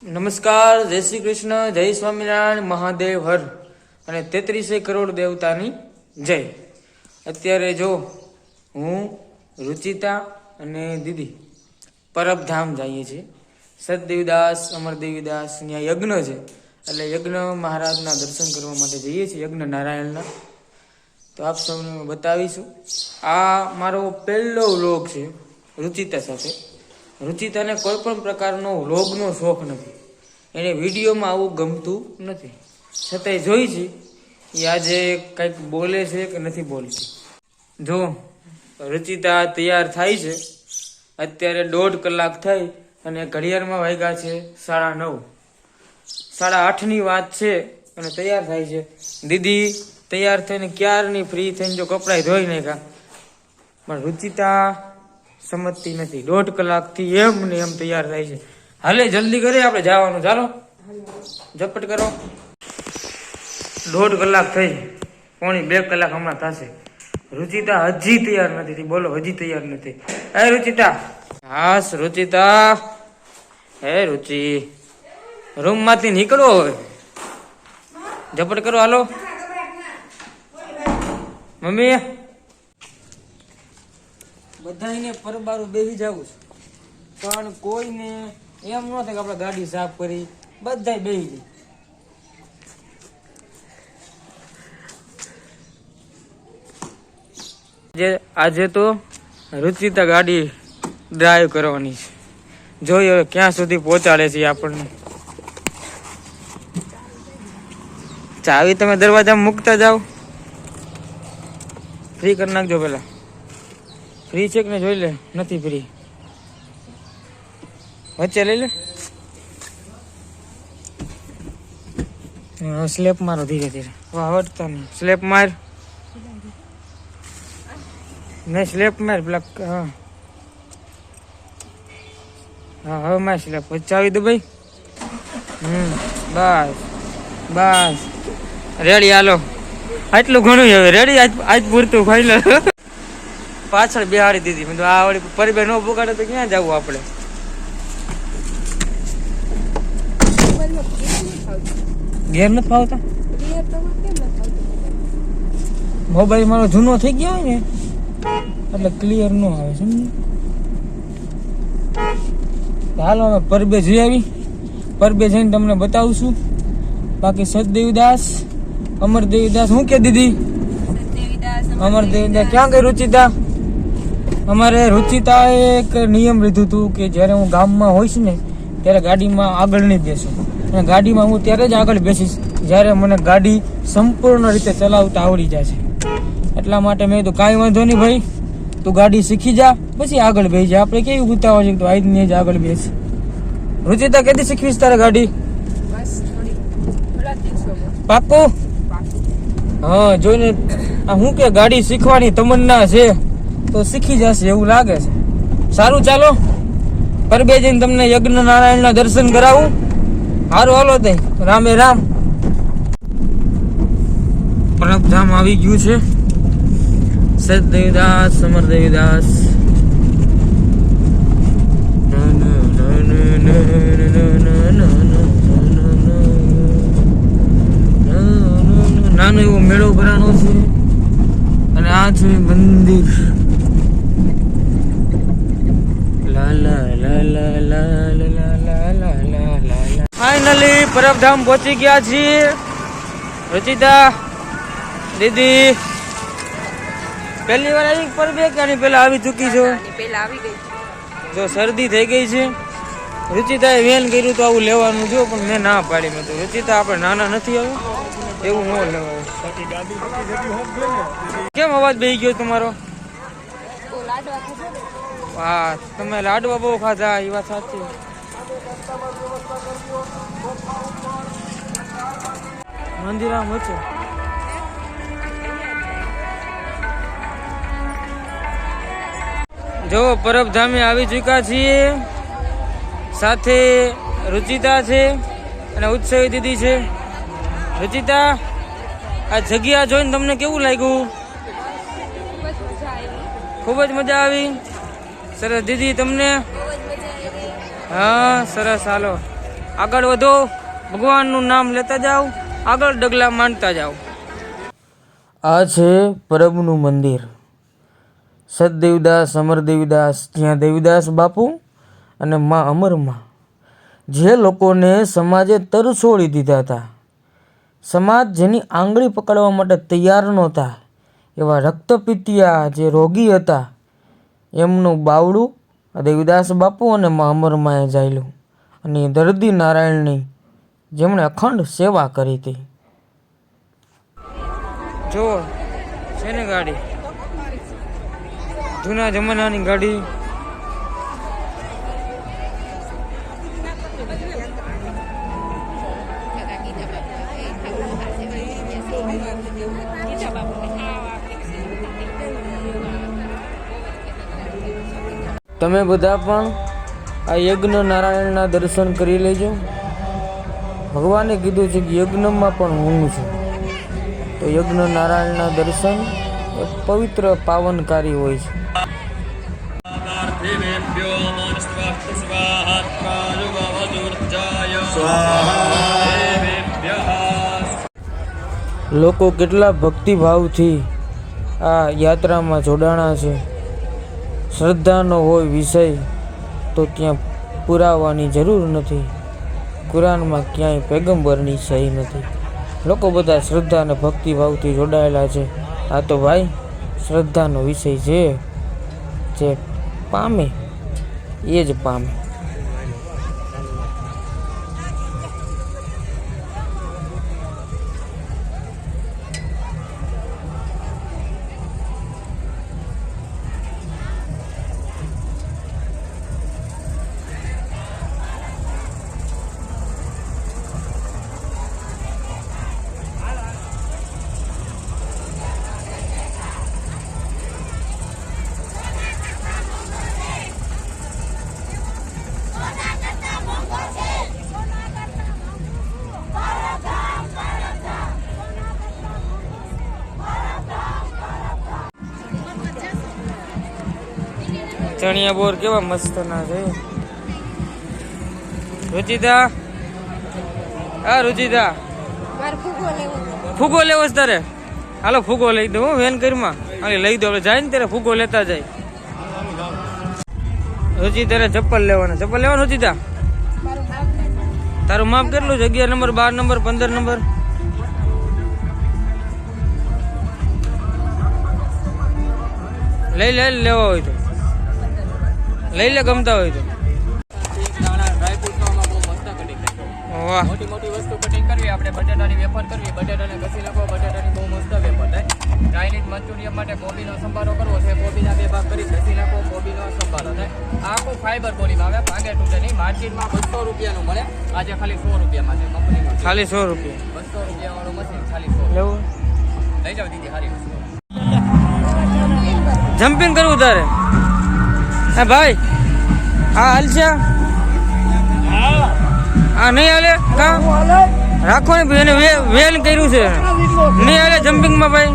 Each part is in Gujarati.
નમસ્કાર, જય શ્રી કૃષ્ણ, જય સ્વામિનારાયણ, મહાદેવ હર અને 33 કરોડ દેવતાની જય. અત્યારે જો હું રુચિતા અને દીદી પરબધામ જઈએ છીએ. સતદેવીદાસ અમરદેવીદાસ ત્યાં યજ્ઞ છે, એટલે યજ્ઞ મહારાજના દર્શન કરવા માટે જઈએ છીએ, યજ્ઞ નારાયણના. તો આપ સૌને બતાવીશું. આ મારો પહેલો વ્લોગ છે રુચિતા સાથે. રુચિતાને કોઈ પણ પ્રકારનો વ્લોગનો શોખ નથી, એને વિડીયોમાં આવું ગમતું નથી, છતાંય જોઈ છે એ આજે કંઈક બોલે છે કે નથી બોલતી. જો રુચિતા તૈયાર થાય છે, અત્યારે 1.5 કલાક થઈ અને ઘડિયાળમાં વાગ્યા છે 9:30, 8:30ની વાત છે અને તૈયાર થાય છે. દીદી તૈયાર થઈને ક્યારની ફ્રી થઈને જો કપડાં ધોઈ નાખ્યા, પણ રુચિતા સમજતી નથી. 1.5 કલાકથી એમ ને એમ તૈયાર થાય છે. હાલે જલ્દી કરી, આપણે જવાનું. ચાલો ઝપટ કરો. 1.5 કલાક થઈ, 1.5-2 કલાક હમણાં થશે. રુચિતા હજી તૈયાર નથી. બોલો, હજી તૈયાર નથી. હે રુચિતા, હાસ રુચિતા, હે રુચિ, રૂમ માંથી નીકળો હવે. ઝપટ કરો, હાલો. મમ્મી બધાને પરબારું બેસી જવું છે, પણ કોઈને એમ ન થાય કે આપણે ગાડી સાફ કરી. બધા બેસી જાય. આજે તો રુચિતા ગાડી ડ્રાઈવ કરવાની છે. જોઈએ હવે ક્યાં સુધી પહોંચાડે છે આપણને. ચાવી તમે દરવાજામાં મૂકતા જાઓ. ફ્રી કરી નાખજો પેલા. ફ્રી છે કે ને જોઈ લે. નથી ફ્રી, વચ્ચે લઈ લે. સ્લેપ મારો ધીરે ધીરે. આવડતા નહીં. સ્લેપ માર, નહીં સ્લેપ માર પેલા. હા હા, હવે માર સ્લેપ. વચ્ચે આવી દો ભાઈ. બસ બસ, રેડી. હાલો, આટલું ઘણું હવે. રેડી, આજ પૂરતું ખાઈ લો. પાછળ બેહાડી દીધી. મેં આ વળી પરિબે ન બગાડે તો ક્યાં જવું આપણે. ગેર નથી ફાવતા. મોબાઈલ મારો જૂનો થઈ ગયો હોય ને એટલે ક્લિયર ન આવે. સમજ. હાલો અમે પરબે જઈ આવી. પરબે જઈને તમને બતાવશું. બાકી સતદેવીદાસ અમરદેવીદાસ. શું કે દીદી? અમરદેવીદાસ ક્યાં ગઈ રુચિતા? અમારે રુચિતાએ એક નિયમ લીધું હતું કે જ્યારે હું ગામમાં હોઈશ ને ત્યારે ગાડીમાં આગળ નહીં બેસું, અને ગાડીમાં હું ત્યારે જ આગળ બેસીશ જ્યારે મને ગાડી સંપૂર્ણ રીતે ચલાવતા આવડી જશે. એટલા માટે મેં તો કાંઈ વાંધો નહીં ભાઈ, તું ગાડી શીખી જા, પછી આગળ બેસી જા. આપણે કેવી ઉતાવળ છે તો આજની જ આગળ બેસ. રુચિતા કેદી શીખવીશ તારે ગાડી? પાક્કું? હા, જોઈને હું કે ગાડી શીખવાની તમન્ના છે તો શીખી જશે એવું લાગે છે. સારું, ચાલો પરબે જઈને તમને યજ્ઞ નારાયણના દર્શન કરાવું. સારું, હાલો તે રામે રામ. પરબધામ આવી ગયું છે. સતદેવીદાસ અમરદેવીદાસ. નાનો એવો મેળો ભરાનો છે અને આ છે મંદિર. ફાઇનલી પરબધામ પહોંચી ગયા છીએ. રુચિતા દીદી પહેલી વાર આવી પરબે કે આની પહેલા આવી ચૂકી છો? પહેલા આવી ગઈ. જો શરદી થઈ ગઈ છે. રુચિતાએ વેન કર્યું તો આવું લેવાનું જો, પણ મેં ના પાડી. મેં તો રુચિતા આપણે નાના નથી હવે, એવું ન લેવાય. કેમ અવાજ બેસી ગયો તમારો? હા, તમે લાડવા બહુ ખાધા, એ વાત સાચી. મંદિર આમ વચ્ચે. જો પરબધામે આવી ચૂક્યા છીએ. સાથે રુચિતા છે અને ઉત્સવી દીદી છે. રુચિતા, આ જગ્યા જોઈને તમને કેવું લાગ્યું? ખૂબ જ મજા આવી. સરસ. દીદી તમને? હા સરસ. હાલો આગળ વધો, ભગવાનનું નામ લેતા જાઓ, આગળ ડગલા માંડતા જાઓ. આ છે પરબનું મંદિર, સતદેવદાસ અમરદેવદાસ, જ્યાં દેવીદાસ બાપુ અને મા અમરમાં જે લોકોને સમાજે તરછોડી દીધા હતા, સમાજ જેની આંગળી પકડવા માટે તૈયાર નહોતા, એવા રક્તપિતિયા જે રોગી હતા, એમનું બાવડું દેવીદાસ બાપુ અને મા અમરમાએ જાયેલું, અને દર્દી નારાયણની જેમણે અખંડ સેવા કરી હતી. જો છે ને ગાડી, જૂના જમાનાની ગાડી. તમે બધા પણ આ યજ્ઞ નારાયણના દર્શન કરી લેજો. ભગવાને કીધું છે કે યજ્ઞમાં પણ હું છું, તો યજ્ઞ નારાયણના દર્શન એ પવિત્ર પાવનકારી હોય છે. લોકો કેટલા ભક્તિભાવથી આ યાત્રામાં જોડાણા છે. શ્રદ્ધાનો હોય વિષય તો ત્યાં પુરાવાની જરૂર નથી. કુરાનમાં ક્યાંય પૈગંબરની સહી નથી. લોકો બધા શ્રદ્ધા અને ભક્તિભાવથી જોડાયેલા છે. આ તો ભાઈ શ્રદ્ધાનો વિષય છે, જે પામે એ જ પામે. ચણિયા બોર કેવા મસ્ત ના છે. રુચિતા, હા રુચિતા, ફૂગો લેવો છે તારે? હાલો ફૂગો લઈ દઉં વેન કરીમાં. હાલી લઈ દો, જાય ને ત્યારે ફૂગો લેતા જાય. રુચિ તારે ચપ્પલ લેવાના, ચપ્પલ લેવાનું રુચિતા? તારું માપ કેટલું છે? 11 નંબર, 12 નંબર, 15 નંબર? લઈ લેવો હોય તો લઈ લે, ગમતા હોય તો. વાહ, મોટી મોટી વસ્તુ કટિંગ કરવી આપણે. બટાટાની વેફર કરવી, બટાટાને ઘસી નાખો, બટાટાની બહુ મસ્ત વેફર થાય. ચાઇનીઝ મંચુરિયન માટે કોબીનો સંભારો કરવો છે, કોબીના 2 ભાગ કરી ઘસી નાખો, કોબીનો સંભારો થાય. આખું ફાઈબર બોડીમાં આવે, ભાંગે તૂટે નહીં. માર્કેટમાં 200 રૂપિયાનું મળે, આજે ખાલી 100 રૂપિયામાં છે. કંપનીનું ખાલી 100 રૂપિયા, 200 રૂપિયા વાળું મશીન ખાલી 100 લેવું. લઈ જાવ દીદી, સારી વસ્તુ. જમ્પિંગ કરવું તારે? હા ભાઈ, હા હાલ છે. હા નહીં હાલે, કા રાખો ને એને વેલ કર્યું છે, નહીં હાલે જમ્પિંગમાં ભાઈ.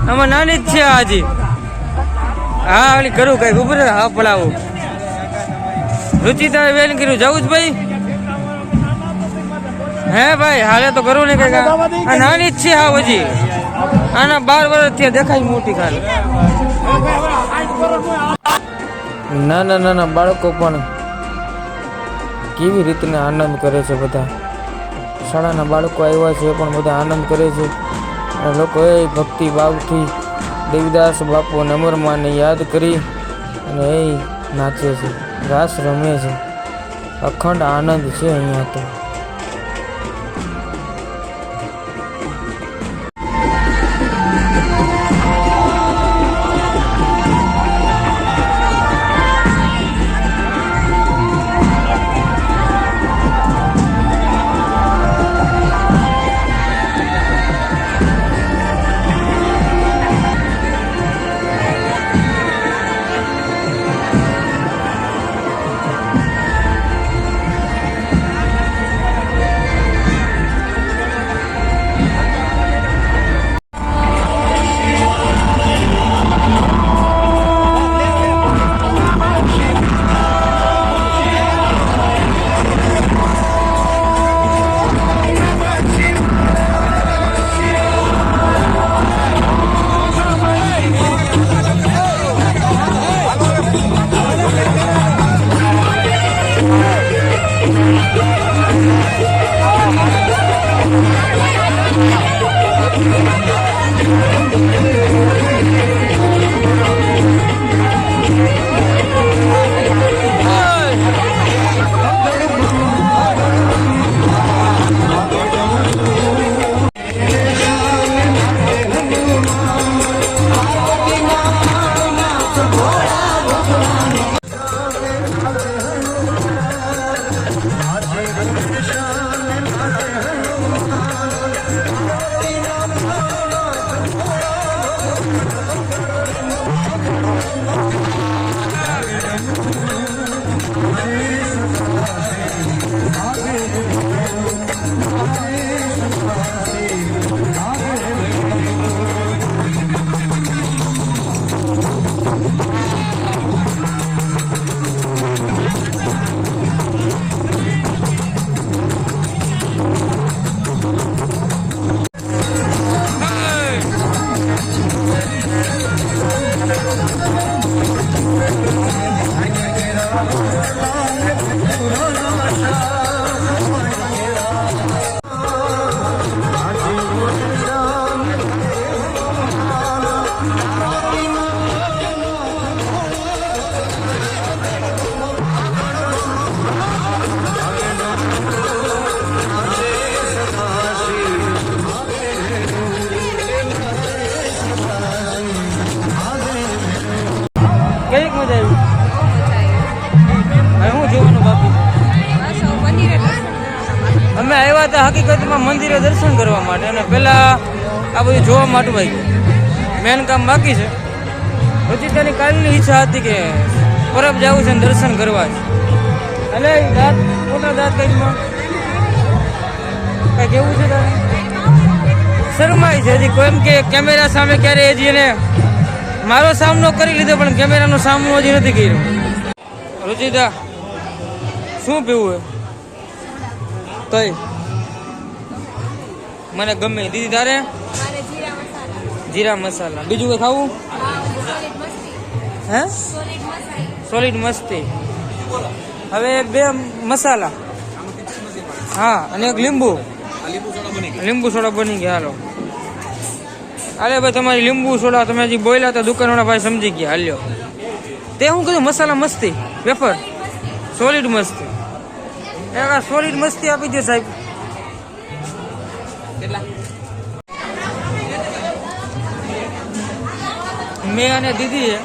આમાં નાની જ છે હજી. હા ઓલી કરું કઈ ખબર, હા પડાવું. રુચિતા વેલ કર્યું, જવું જ ભાઈ? હે ભાઈ હાલે તો કરવું ને કઈ. આ નાની જ છે હા હજી, આના 12 વર્ષ થયા, દેખાય મોટી ખાલી. નાના બાળકો પણ કેવી રીતના આનંદ કરે છે. બધા શાળાના બાળકો આવ્યા છે, પણ બધા આનંદ કરે છે. અને લોકો એ ભક્તિ ભાવથી દેવીદાસ બાપુ અને અમરમાને યાદ કરી અને એ નાચે છે, રાસ રમે છે. અખંડ આનંદ છે અહીંયા તો. અમે આવ્યા હતા હકીકતમાં મંદિરે દર્શન કરવા માટે અને પહેલાં આ બધું જોવા માટે આવી ગયા. મેન કામ બાકી છે. રુચિતાની કાલની ઈચ્છા હતી કે પરબ જવું છે ને દર્શન કરવા છે. એટલે દાંત મોટા દાંત કંઈકમાં કંઈ કેવું છે તારે? શરમાય છે હજી કોઈ એમ કે કેમેરા સામે ક્યારે હજી એને મારો સામનો કરી લીધો પણ કેમેરાનો સામનો હજી નથી કર્યો. રુચિતા શું પીવું હે? કઈ મને ગમે. દીદી તારે? જીરા મસાલા. બીજું કઈ ખાવું? હે સોલિડ મસ્તી. હવે 2 મસાલા. હા અને એક લીંબુ સોડા બની ગયા. હાલો અરે ભાઈ તમારી લીંબુ સોડા તમે હજી બોલ્યા તો દુકાનવાળા ભાઈ સમજી ગયા. હાલ્યો તે હું કીધું મસાલા મસ્તી વેફર સોલિડ મસ્તી. એક સોલિડ મસ્તી આપી દે સાહેબ. મેં અને દીદીએ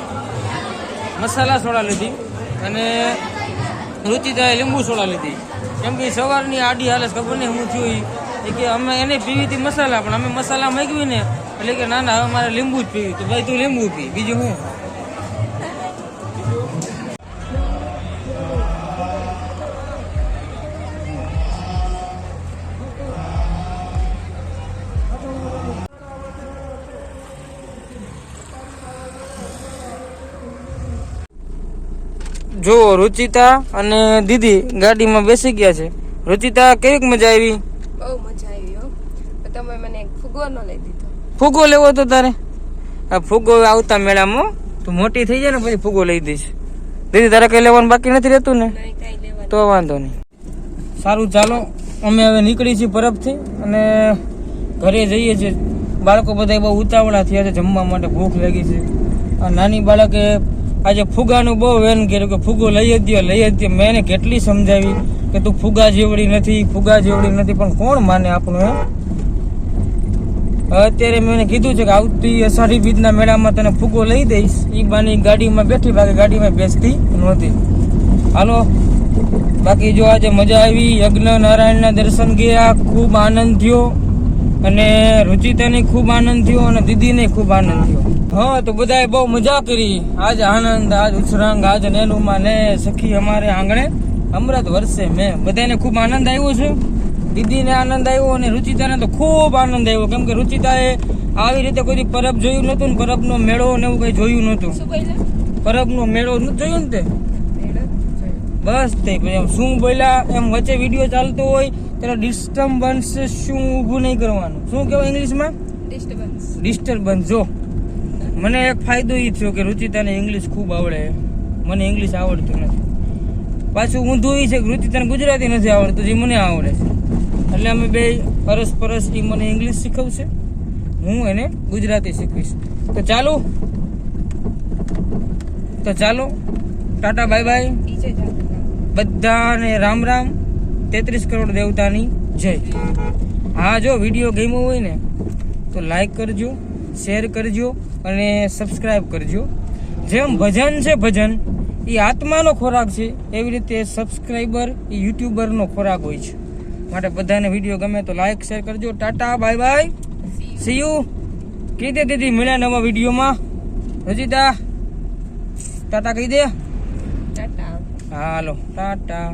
મસાલા સોડા લીધી અને રુચિતાએ લીંબુ સોડા લીધી. કેમ કે સવારની આડી હાલત ખબર નહીં હું થયું એ કે અમે એને પીવી હતી મસાલા પણ અમે મસાલા માગવી ને એટલે કે ના ના હવે મારે લીંબુ જ પીવી. તો ભાઈ તું લીંબુ પી બીજું હું. જો રુચિતા અને દીદી ગાડીમાં બેસી ગયા છે. રુચિતા કેવી મજા આવી? બહુ મજા આવી હો. તમે મને એક ફુગ્ગો ન લઈ દીધો. ફુગ્ગો લેવો તો તારે? આ ફુગ્ગો આવતા મેળામાં તું મોટી થઈ જાય ને પછી ફુગ્ગો લઈ દઈશ. દીદી તારે કઈ લેવાનું બાકી નથી રહેતું ને? તો વાંધો નહીં. સારું ચાલો અમે હવે નીકળી છીએ પરબથી અને ઘરે જઈએ છીએ. બાળકો બધા બહુ ઉતાવળા થયા છે જમવા માટે. ભૂખ લાગી છે. આ નાની બાળકે આજે ફુગાનું બહુ વેન કર્યું કે ફુગો લઈ જ દો લઈ જ દો. મેં એને કેટલી સમજાવી કે તું ફુગા જેવડી નથી પણ કોણ માને આપણું હે. અત્યારે મેં એને કીધું છે કે આવતી અષાઢી બીજના મેળામાં તને ફુગો લઈ દઈશ. એ બાની ગાડીમાં બેઠી બાકી ગાડીમાં બેસતી નહોતી. હાલો બાકી જો આજે મજા આવી. યજ્ઞ નારાયણના દર્શન ગયા. ખૂબ આનંદ થયો અને રુચિતાને ખૂબ આનંદ થયો અને દીદીને ખૂબ આનંદ થયો. હા તો બધાએ બહુ મજા કરી. આજ આનંદ આજ ઉછરાંગ આજ નેનુમાં ને સખી અમારે આંગણે અમૃત વર્ષે મેં બધાને ખૂબ આનંદ આવ્યો છે. દીદીને આનંદ આવ્યો અને રુચિતાને તો ખૂબ આનંદ આવ્યો. કેમ કે રુચિતાએ આવી રીતે કોઈ પરબ જોયું નતું ને પરબનો મેળો ને એવું કઈ જોયું નતું. પરબનો મેળો નથી જોયું ને તે બસ તે શું બોલ્યા એમ વચ્ચે વિડીયો ચાલતો હોય ત્યારે ડિસ્ટર્બન્સ શું ઊભું નહીં કરવાનું. શું કહેવાય ઇંગ્લિશમાં? ડિસ્ટર્બન્સ. જો મને એક ફાયદો એ થયો કે રુચિતાને ઇંગ્લિશ ખૂબ આવડે. મને ઇંગ્લિશ આવડતું નથી. પાછું ઊંધું એ છે કે રુચિતાને ગુજરાતી નથી આવડતું જે મને આવડે છે. એટલે અમે બે પરસ એ મને ઇંગ્લિશ શીખવશે હું એને ગુજરાતી શીખવીશ. તો ચાલો ટાટા બાય બાય બધાને. રામ રામ. 33 કરોડ દેવતાની જય. હા જો વિડીયો ગમ્યો હોય ને તો લાઈક કરજો, શેર કરજો અને સબસ્ક્રાઈબ કરજો. જેમ ભજન છે ભજન એ આત્માનો ખોરાક છે એવી રીતે સબસ્ક્રાઈબર એ યુટ્યુબરનો ખોરાક હોય છે. માટે બધાને વિડીયો ગમે તો લાઈક શેર કરજો. Tata bye bye see you. કહી દે દીદી મળ્યા નવા વિડીયોમાં. રજીતા ટાટા કહી દે. હાલો ટાટા.